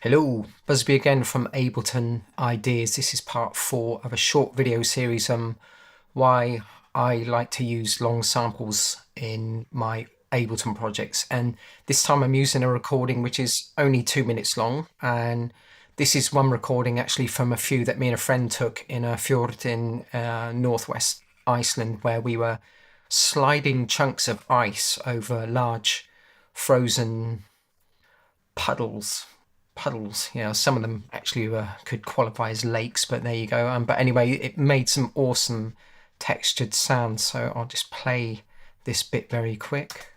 Hello, Busby again from Ableton Ideas. This is part 4 of a short video series on why I like to use long samples in my Ableton projects. And this time I'm using a recording which is only 2 minutes long. And this is one recording actually from a few that me and a friend took in a fjord in northwest Iceland, where we were sliding chunks of ice over large frozen puddles. Some of them actually could qualify as lakes, but there you go. But anyway, it made some awesome textured sounds. So I'll just play this bit very quick.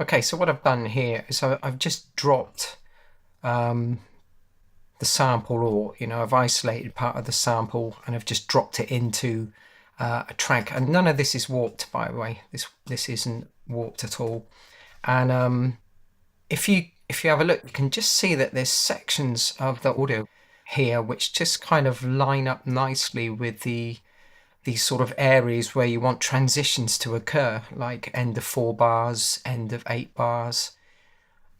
Okay, so what I've done here is I've just dropped the sample, or I've isolated part of the sample and I've just dropped it into a track. And none of this is warped, by the way. This isn't warped at all. And if you have a look, you can just see that there's sections of the audio here which just kind of line up nicely with these sort of areas where you want transitions to occur, like end of 4 bars, end of 8 bars.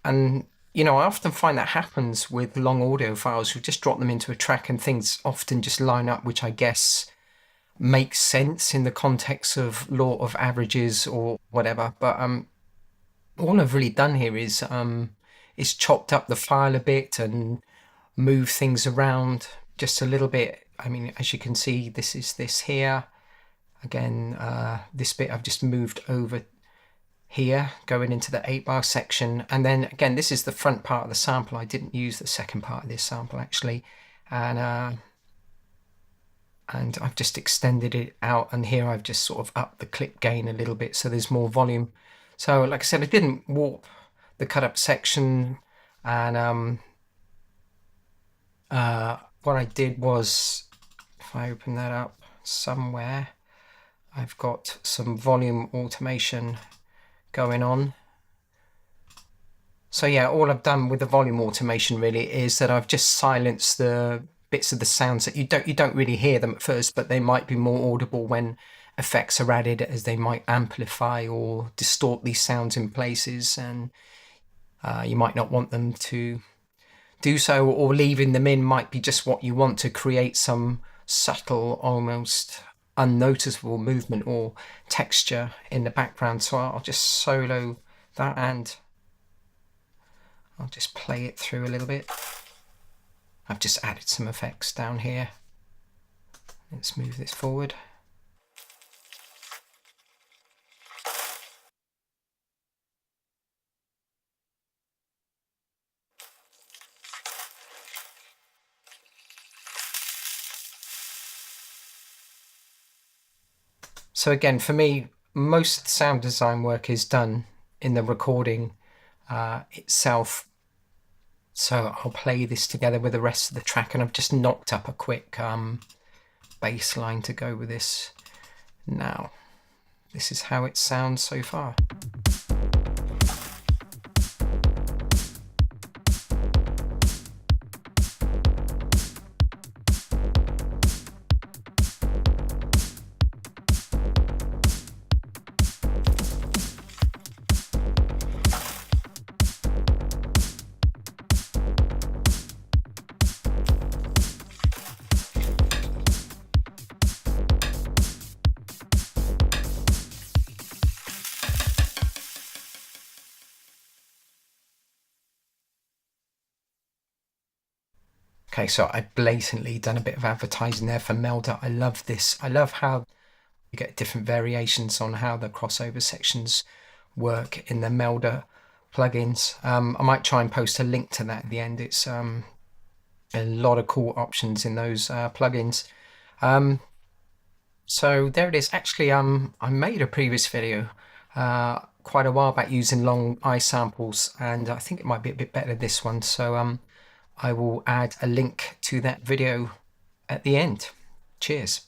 And I often find that happens with long audio files. You just drop them into a track and things often just line up, which I guess makes sense in the context of law of averages or whatever. But all I've really done here is chopped up the file a bit and moved things around just a little bit. I mean, as you can see, this is this here. Again, this bit I've just moved over here, going into the 8-bar section. And then again, this is the front part of the sample. I didn't use the second part of this sample actually. And I've just extended it out, and here I've just sort of upped the clip gain a little bit so there's more volume. So like I said, I didn't warp the cut up section, and what I did was, if I open that up somewhere, I've got some volume automation going on. So yeah, all I've done with the volume automation really is that I've just silenced the bits of the sounds that you don't really hear them at first, but they might be more audible when effects are added, as they might amplify or distort these sounds in places, and you might not want them to do so, or leaving them in might be just what you want to create some subtle, almost unnoticeable movement or texture in the background. So I'll just solo that and I'll just play it through a little bit. I've just added some effects down here. Let's move this forward. So again, for me, most sound design work is done in the recording itself. So I'll play this together with the rest of the track, and I've just knocked up a quick bass line to go with this. Now, this is how it sounds so far. Okay, so I blatantly done a bit of advertising there for Melda. I love this. I love how you get different variations on how the crossover sections work in the Melda plugins. I might try and post a link to that at the end. It's a lot of cool options in those plugins. So there it is. Actually, I made a previous video quite a while back using long I samples, and I think it might be a bit better than this one. So I will add a link to that video at the end. Cheers.